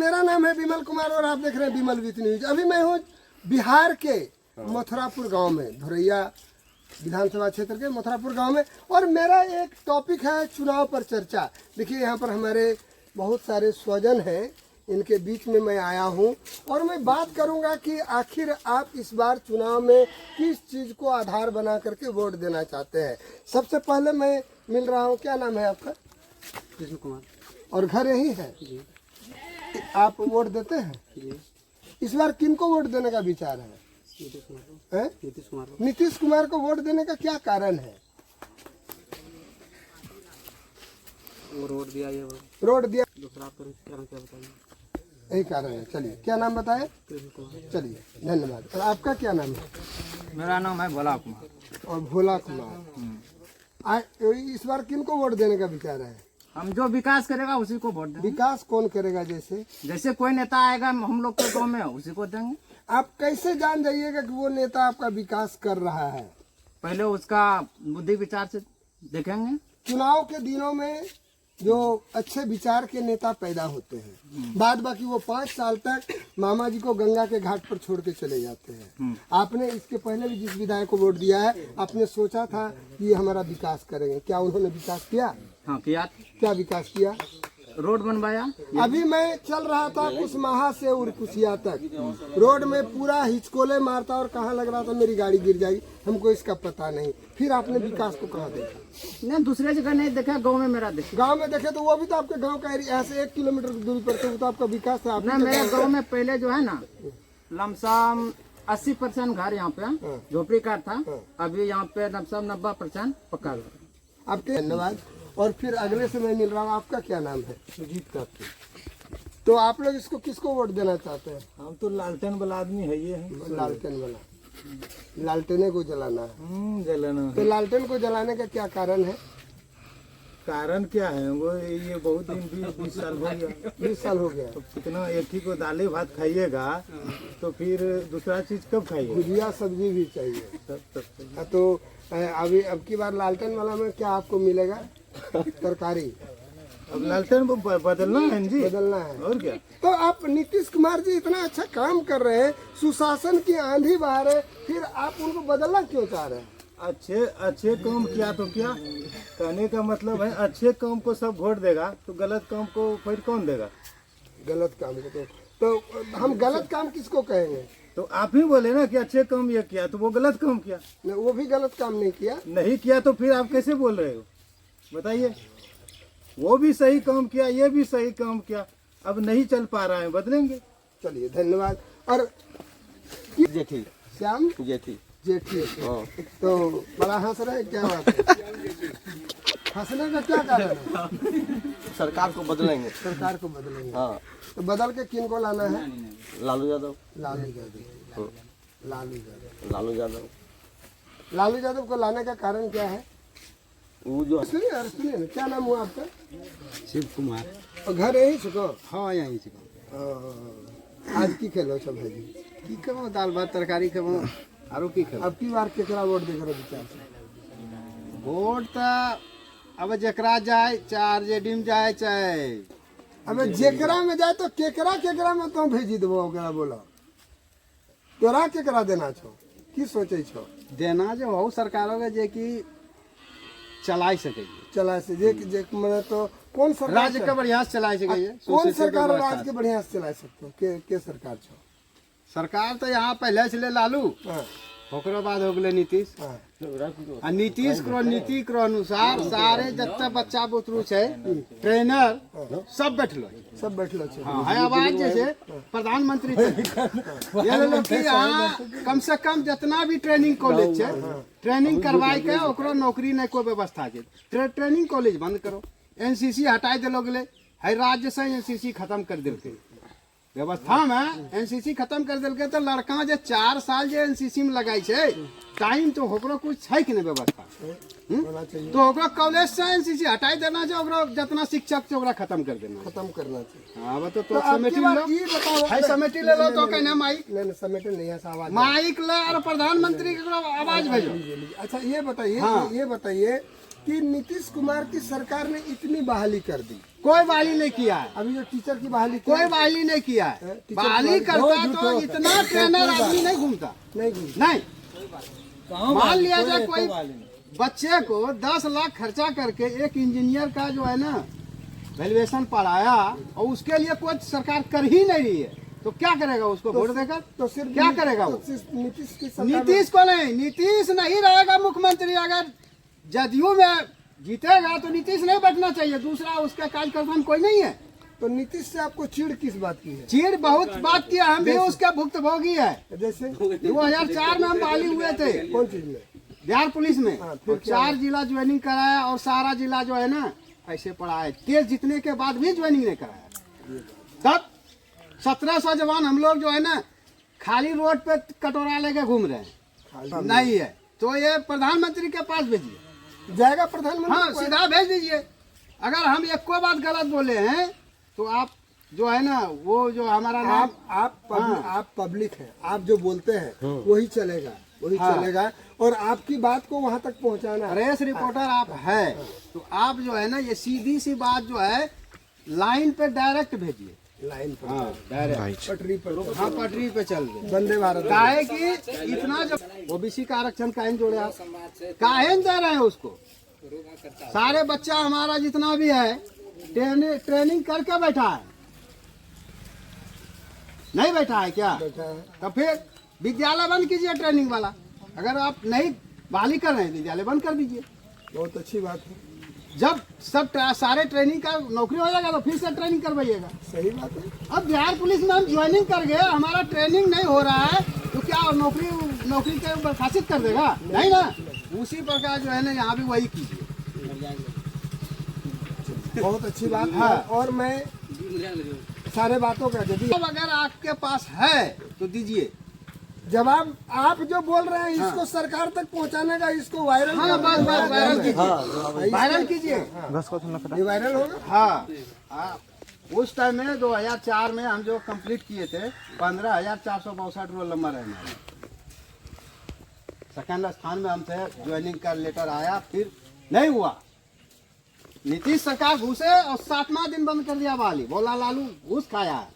मेरा नाम है विमल कुमार और आप देख रहे हैं विमल विथ न्यूज। अभी मैं हूँ बिहार के मथुरापुर गांव में, धोरैया विधानसभा क्षेत्र के मथुरापुर गांव में, और मेरा एक टॉपिक है चुनाव पर चर्चा। देखिए यहाँ पर हमारे बहुत सारे स्वजन हैं, इनके बीच में मैं आया हूँ और मैं बात करूँगा कि आखिर आप इस बार चुनाव में किस चीज़ को आधार बना करके वोट देना चाहते हैं। सबसे पहले मैं मिल रहा हूँ, क्या नाम है आपका? कृष्ण कुमार। और घर यही है जी? आप वोट देते हैं जी। इस बार किन को वोट देने का विचार है? नीतीश कुमार। हैं? नीतीश कुमार। नीतीश कुमार को वोट देने का क्या कारण है? वो रोड दिया, ये रोड दिया, दूसरा आप क्या बताइए? यही कारण है। चलिए, क्या नाम बताए? कृष्ण कुमार। चलिए, धन्यवाद। और आपका क्या नाम है? मेरा नाम है भोला कुमार। और भोला कुमार। इस बार किन को वोट देने का विचार है? हम जो विकास करेगा उसी को वोट देंगे। विकास कौन करेगा? जैसे कोई नेता आएगा हम लोग के गाँव में उसी को देंगे। आप कैसे जान जाइएगा कि वो नेता आपका विकास कर रहा है? पहले उसका बुद्धि विचार से देखेंगे। चुनाव के दिनों में जो अच्छे विचार के नेता पैदा होते हैं, बाद बाकी वो 5 साल तक मामा जी को गंगा के घाट पर छोड़ के चले जाते हैं। आपने इसके पहले भी जिस विधायक को वोट दिया है, आपने सोचा था कि ये हमारा विकास करेंगे, क्या उन्होंने विकास किया? हाँ किया। क्या विकास किया? रोड बनवाया। अभी मैं चल रहा था कुसमाहा से उरकुसिया तक, रोड में पूरा हिचकोले मारता और कहाँ लग रहा था मेरी गाड़ी गिर जाएगी, हमको इसका पता नहीं। फिर आपने विकास को कहाँ देखा? नहीं, दूसरे जगह नहीं देखा, गांव में मेरा देखा। गांव में देखे तो वो भी तो आपके गांव का एरिया, यहाँ से 1 किलोमीटर की दूरी पर, वो तो आपका विकास था। नहीं, मेरे गांव में पहले जो है ना लमसम 80% घर यहाँ पे झोपड़ी का था। अभी यहाँ पे लमसम 90% पक्का घर। आपके धन्यवाद। और फिर अगले से मैं मिल रहा हूँ, आपका क्या नाम है? सुजीत का। तो आप लोग इसको किसको वोट देना चाहते हैं? हम तो लालटेन वाला आदमी है, ये है लालटेन वाला, लालटेने को जलाना है। जलाना। तो लालटेन को जलाने का क्या कारण है? कारण क्या है? वो ये बहुत दिन 20 साल हो गया। 20 साल हो गया। तो कितना एक ही को दालें भात खाइएगा तो फिर दूसरा चीज कब खाइएगा? भुजिया सब्जी भी चाहिए। तब तो अभी अब की बार लालटेन वाला में क्या आपको मिलेगा? तरकारी। अब लालटेन बदलना है जी, बदलना है। और क्या? तो आप नीतीश कुमार जी इतना अच्छा काम कर रहे हैं, सुशासन की आंधी बहा रहे, फिर आप उनको बदलना क्यों चाह रहे हैं? अच्छे काम किया तो क्या? कहने का मतलब है अच्छे काम को सब वोट देगा तो गलत काम को फिर कौन देगा? गलत काम को तो हम गलत काम किसको कहेंगे? तो आप ही बोले ना कि अच्छे काम ये किया, तो वो गलत काम किया। वो भी गलत काम नहीं किया। नहीं किया तो फिर आप कैसे बोल रहे हो? बताइए। वो भी सही काम किया, ये भी सही काम किया, अब नहीं चल पा रहा है, बदलेंगे। चलिए, धन्यवाद। और जेठी। श्याम जेठी। जेठी। तो बड़ा हंस रहे, क्या बात है? हंसने का क्या कारण है? सरकार को बदलेंगे। सरकार को बदलेंगे। हाँ। तो बदल के किन को लाना है? लालू यादव। लालू यादव। लालू यादव। लालू यादव। लालू यादव को लाने का कारण क्या है? वो जो सुनिए ना, क्या नाम हुआ आपका? शिव कुमार। और घर यही छको? हाँ यही से। आज की खेलो सब है जी? की कहो, दाल भात तरकारी कहो, आरो की कहो। अब की बार केकरा वोट दे करो विचार से? वोट तो अब जकरा जाए, चार जेडीम जाए चाहे। अब जेकरा में जाए तो केकरा में तो भेजी देबो, ओकरा बोलो तोरा केकरा देना छो, की सोचे छो? देना जो हो सरकारों के जे की चला सके, चला से जे मैंने तो कौन सरकार राज्य का बढ़िया से चला सके। कौन सरकार राज्य के बढ़िया से चला सकते हो? के सरकार छो? सरकार तो यहाँ पहले चले लालू, हाँ, ओकरा बाद हो गए नीतीश। हाँ। आ नीतीश करो नीति करो अनुसार सारे जत्ते बच्चा बुतरू है ट्रेनर सब बैठलो। सब बैठलो छे। हाँ, है आवाज जैसे प्रधानमंत्री ये लोग कि यहाँ कम से कम जितना भी ट्रेनिंग कॉलेज है, ट्रेनिंग करवाई के ओकरो नौकरी नहीं कोई व्यवस्था है। ट्रेनिंग कॉलेज बंद करो, एनसीसी हटाई दिलो गेले है, राज्य से एनसीसी खत्म कर दिलके व्यवस्था में। एनसीसी खत्म कर दिलके तो लड़का जे 4 साल जे एनसीसी में लगाई छे टाइम, तो ओकरो कुछ है कि नहीं व्यवस्था? होना चाहिए। तो ओकरा कॉलेज से एनसीसी हटाई देना चाहिए, ओकरा जितना शिक्षक छै ओकरा खत्म कर देना। खत्म करना चाहिए। हाँ वो तो अब की समेटी बार लो, ये बताओ, है समेटी ले लो तो कहना माइक नहीं समेटे नहीं है, आवाज माइक ले और प्रधानमंत्री के आवाज भेजो। अच्छा ये बताइए, हाँ। ये बताइए कि नीतीश कुमार की सरकार ने इतनी बहाली कर दी, कोई बहाली नहीं किया है, अभी जो टीचर की बहाली कोई बहाली नहीं किया है। बहाली करता तो इतना ट्रेनर आदमी नहीं घूमता। नहीं, मान लिया जाए कोई बच्चे को 10 लाख खर्चा करके एक इंजीनियर का जो है ना वैल्यूएशन पढ़ाया और उसके लिए कोई सरकार कर ही नहीं रही है, तो क्या करेगा उसको वोट देकर? तो सिर्फ क्या करेगा वो? नीतीश की सरकार नीतीश को नहीं, नीतीश नहीं रहेगा मुख्यमंत्री। अगर जदयू में जीतेगा तो नीतीश नहीं बैठना चाहिए, दूसरा उसका कार्यकर्ता कोई नहीं है। तो नीतीश से आपको चिढ़ किस बात की है? चीड़ बहुत बात किया, हम भी उसके भुक्तभोगी है। जैसे 2004 में हम बहाली हुए थे कौन चीज में? बिहार पुलिस में, फिर और 4 जिला ज्वाइनिंग कराया और सारा जिला जो है ना ऐसे पढ़ाया। केस जीतने के बाद भी ज्वाइनिंग नहीं कराया। तब 1700 जवान हम लोग जो है ना खाली रोड पे कटोरा लेके घूम रहे हैं। नहीं है तो ये प्रधानमंत्री के पास भेजिए, जाएगा प्रधानमंत्री। हाँ सीधा भेज दीजिए। अगर हम एक को बात गलत बोले हैं तो आप जो है ना वो जो हमारा नाम आप पब्लिक है, आप जो बोलते हैं वही चलेगा, वही चलेगा। और आपकी बात को वहां तक पहुंचाना है। प्रेस रिपोर्टर आप है तो आप जो है ना ये सीधी सी बात जो है लाइन पे डायरेक्ट भेजिए। लाइन पर हाँ डायरेक्ट पटरी पर, हाँ पटरी पे चल गए। वंदे भारत। काहे कि इतना जब ओबीसी का आरक्षण काहे जोड़े आप, काहे दे रहे हैं उसको? सारे बच्चा हमारा जितना भी है ट्रेनिंग करके बैठा है, नहीं बैठा है क्या? तो फिर विद्यालय बंद कीजिए ट्रेनिंग वाला। अगर आप नहीं बहाली कर रहे हैं विद्यालय बंद कर दीजिए। बहुत अच्छी बात है। जब सब सारे ट्रेनिंग का नौकरी हो जाएगा तो फिर से ट्रेनिंग करवाइएगा। सही बात है। अब बिहार पुलिस में हम ज्वाइनिंग कर गए, हमारा ट्रेनिंग नहीं हो रहा है तो क्या नौकरी के बर्खास्त कर देगा? नहीं ना। उसी प्रकार जो है ना यहाँ भी वही कीजिए। बहुत अच्छी बात है। और मैं सारे बातों का अब अगर आपके पास है तो दीजिए जवाब। आप जो बोल रहे हैं इसको सरकार तक पहुंचाने का, इसको वायरल। हाँ बस वायरल कीजिए, वायरल कीजिए। ये वायरल होगा। हाँ उस टाइम में 2004 में हम जो कंप्लीट किए थे 15,462 रोल नंबर है हमारे। सेकंड स्थान में हम थे। ज्वाइनिंग का लेटर आया, फिर नहीं हुआ। नीतीश सरकार घुसे और 7वां दिन बंद कर दिया बहाली। बोला लालू घूस खाया है।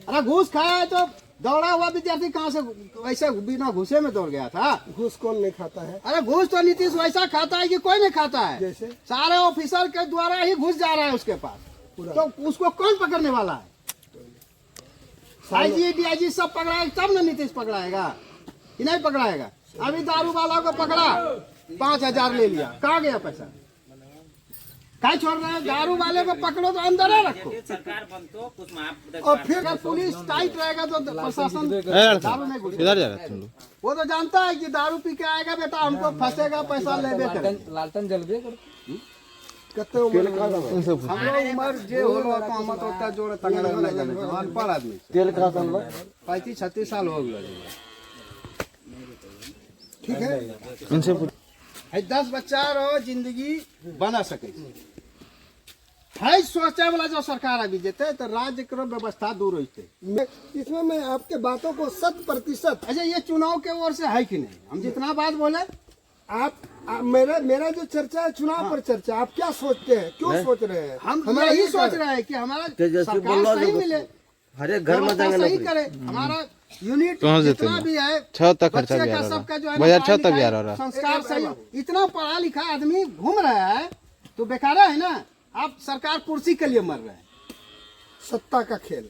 अरे घूस खाया है तो दौड़ा हुआ विद्यार्थी कहाँ से वैसे बिना घुसे में दौड़ गया था? घूस कौन नहीं खाता है? अरे घूस तो नीतीश वैसा खाता है कि कोई नहीं खाता है। जैसे सारे ऑफिसर के द्वारा ही घुस जा रहा है उसके पास, तो उसको कौन पकड़ने वाला है? आईजी डीआईजी सब पकड़ाएगा तब ना नीतीश पकड़ाएगा कि नहीं पकड़ाएगा? अभी दारू वाला को पकड़ा 5,000 ले लिया, कहाँ गया पैसा? क्या छोड़ रहे हैं? दारू वाले को पकड़ो तो अंदर ही रखो। और फिर अगर पुलिस टाइट रहेगा तो प्रशासन दारू नहीं घुसेगा। वो तो जानता है कि दारू पी के आएगा बेटा हमको फंसेगा, पैसा लेबे करेगा। लालटन जलबे कितने उम्र का? हम लोग उम्र जे होलो तो मत होता जोड़े तंगड़ नहीं जाने तो अनपढ़ आदमी तेल कहाँ से हम 35-36 साल हो गया। ठीक है। 10 बच्चा रो जिंदगी बना सके है सोचे वाला जो सरकार अभी देते तो राज्य की व्यवस्था दूर होते। इसमें मैं आपके बातों को 100%। अच्छा ये चुनाव के ओर से है कि नहीं? हम जितना बात बोले मेरा जो चर्चा है चुनाव पर चर्चा। आप क्या सोचते हैं, क्यों सोच रहे हैं? हम यही सोच रहे हैं कि हमारा सरकार सही मिले, हर एक घर में जाएंगे सही करे। हमारा यूनिट जितना भी है बच्चे का सबका जो है संस्कार सही। इतना पढ़ा लिखा आदमी घूम रहा है तो बेकार है ना। आप सरकार कुर्सी के लिए मर रहे हैं। सत्ता का खेल।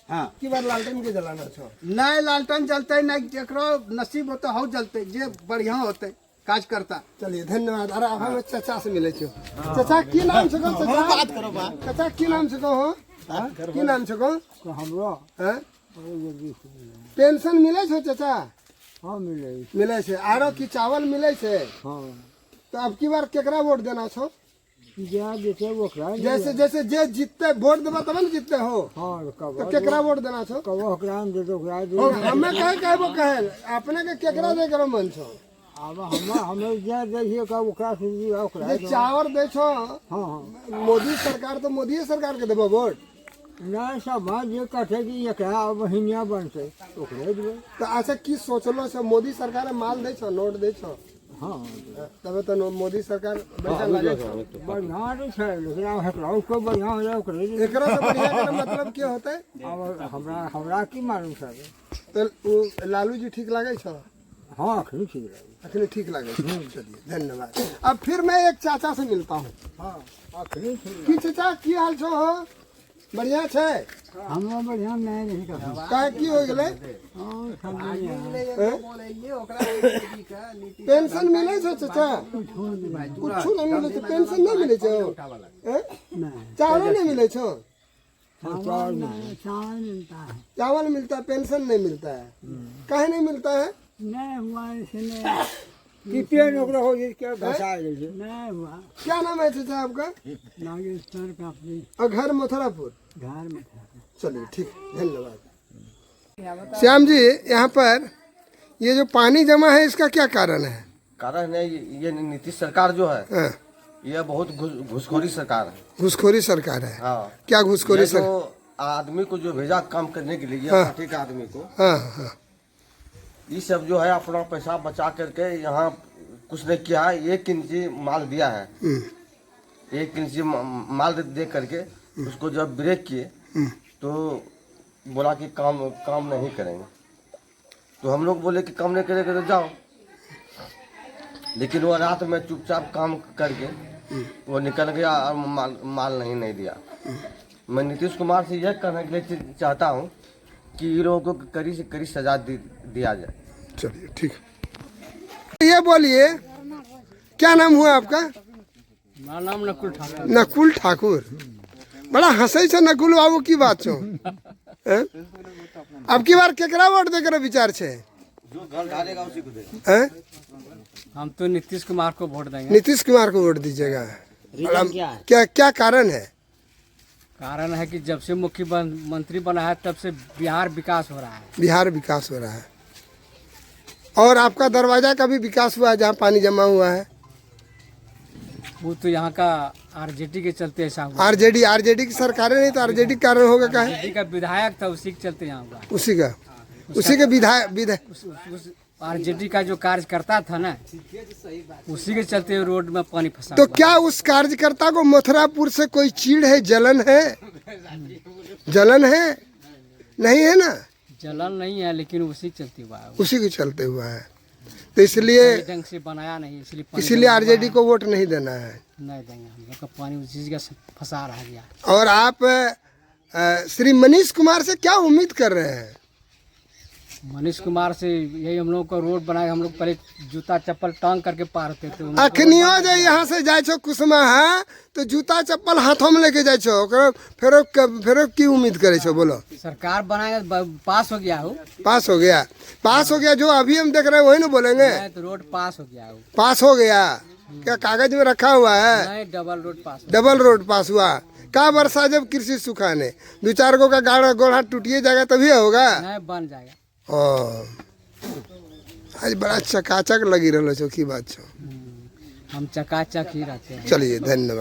हाँ की बार लालटेन के जलाना छो नहीं लालटेन जलते नहीं, जकरो नसीब होते हो जलते, जे बढ़िया होते काज करता। चलिए धन्यवाद। अरे अब हमें चाचा से मिले छो। चाचा की नाम से कहो? चाचा बात करो। चाचा की नाम से कहो? की नाम से कहो? हमरो पेंशन मिले छो चाचा? हाँ मिले छे। आरो की चावल मिले छे? हाँ तो अब की बार केकरा वोट देना छो? जैसे जैसे जे जीतते वोट देबा तब न जीतते हो। हाँ तो केकरा वोट देना छो? दे दो। हमें कहे वो कहे अपने के केकरा दे करो मन छो? अब हमें देखिए का ओकरा जे चावल दे छो हाँ मोदी सरकार, तो मोदी सरकार के देबो वोट? नहीं समाज ये कहे कि एकरा महीनिया बनते ओकरे देबे। तो अच्छा की सोचलो से मोदी सरकार माल दे छो, नोट दे छो? हाँ तब तो मोदी सरकार बैठा लगे छो। बढ़िया तो है लेकिन अब हेकराउ को बढ़िया हो जाए ओकरे एकरा से बढ़िया का मतलब क्या होता है? अब हमरा की मालूम सर तो वो लालू जी ठीक लगे छो? हाँ अखनी ठीक लगे अखनी ठीक लगे छो। चलिए धन्यवाद। अब फिर मैं एक चाचा से मिलता हूँ। हाँ अखनी ठीक की चाचा की हाल छो हो? बढ़िया छे? हमरा बढ़िया नहीं कर काहे की हो गेले? और सब बढ़िया पेंशन मिले छो चाचा? कुछ नहीं मिले छो, पेंशन नहीं मिले छो? हैं? नहीं चावल नहीं मिले छो? चावल मिलता है चावल मिलता है, पेंशन नहीं मिलता है। काहे नहीं मिलता है? नहीं हुआ इसने कितने नौकरी हो गई क्या घसा गई नहीं हुआ क्या नाम है चाचा आपका? नागेश्वर का अपनी और घर मथुरापुर। घर में था चलिए ठीक, धन्यवाद। श्याम जी, यहाँ पर ये जो पानी जमा है इसका क्या कारण है? कारण है ये नीतीश सरकार जो है हाँ, ये बहुत घुसखोरी सरकार है। घुसखोरी सरकार है। हाँ, क्या घुसखोरी ये सरकार? जो आदमी को जो भेजा काम करने के लिए, हाँ। पार्टी के आदमी को, हाँ हाँ ये सब जो है अपना पैसा बचा करके यहाँ कुछ नहीं किया है। 1 इंची माल दिया है, 1 इंची माल दे करके उसको जब ब्रेक किए तो बोला कि काम नहीं करेंगे। तो हम लोग बोले कि काम नहीं करेंगे तो जाओ, लेकिन वो रात में चुपचाप काम करके वो निकल गया और माल नहीं दिया। मैं नीतीश कुमार से यह कहने के लिए चाहता हूँ कि ये लोगों को कड़ी से कड़ी सजा दिया जाए। चलिए ठीक। ये बोलिए, क्या नाम हुआ आपका? मेरा नाम नकुल ठाकुर नकुल ठाकुर। बड़ा हंसै छो नकुल बाबू, की बात छो? हैं? अब की बार केकरा वोट देकर विचार छे? जो घर डालेगा उसी को दे। हैं? हम तो नीतीश कुमार को वोट देंगे नीतीश कुमार को वोट दीजिएगा। क्या कारण है? कारण है कि जब से मुख्यमंत्री बना है तब से बिहार विकास हो रहा है बिहार विकास हो रहा है। और आपका दरवाजा का भी विकास हुआ है जहाँ पानी जमा हुआ है? वो तो यहाँ का आरजेडी के चलते ऐसा हुआ। आरजेडी की सरकार है, नहीं तो आरजेडी के कारण होगा। क्या है? आरजेडी का विधायक था उसी के चलते यहाँ हुआ। उसी के विधायक उस आरजेडी का जो कार्यकर्ता था ना, उसी के चलते रोड में पानी फंसा तो हुआ। क्या उस कार्यकर्ता को मथुरापुर से कोई चीड़ है, जलन है? जलन है? नहीं है ना? जलन नहीं है, लेकिन उसी के चलते हुआ है। उसी के चलते हुआ है। तो इसलिए ढंग से बनाया नहीं, इसलिए इसीलिए आरजेडी को वोट नहीं देना है। नहीं देंगे हम लोग का। पानी उसी जगह से फंसा रह गया। और आप श्री मनीष कुमार से क्या उम्मीद कर रहे हैं? मनीष कुमार से यही हम लोग को रोड बनाए। हम लोग पहले जूता चप्पल टांग करके पार होते थे। अखनियो जो यहाँ से जाए छो कुसुमा, तो जूता चप्पल हाथों में लेके जाए छो, फेरो की उम्मीद करे छो? बोलो। सरकार बनाएगा, पास हो गया हो। पास हो गया जो अभी हम देख रहे हैं वही ना बोलेंगे। नहीं तो रोड पास हो गया हो। पास हो गया? क्या कागज में रखा हुआ है? नहीं, डबल रोड पास हो। डबल रोड पास हुआ। का वर्षा जब कृषि सुखाने 2-4 गो का गाड़ा गोड़ा टूटिए जाएगा तभी होगा। नहीं, बन जाएगा। आज बड़ा चकाचक लगी रहो छो, की बात छो? हम चकाचक ही रहते हैं। चलिए धन्यवाद।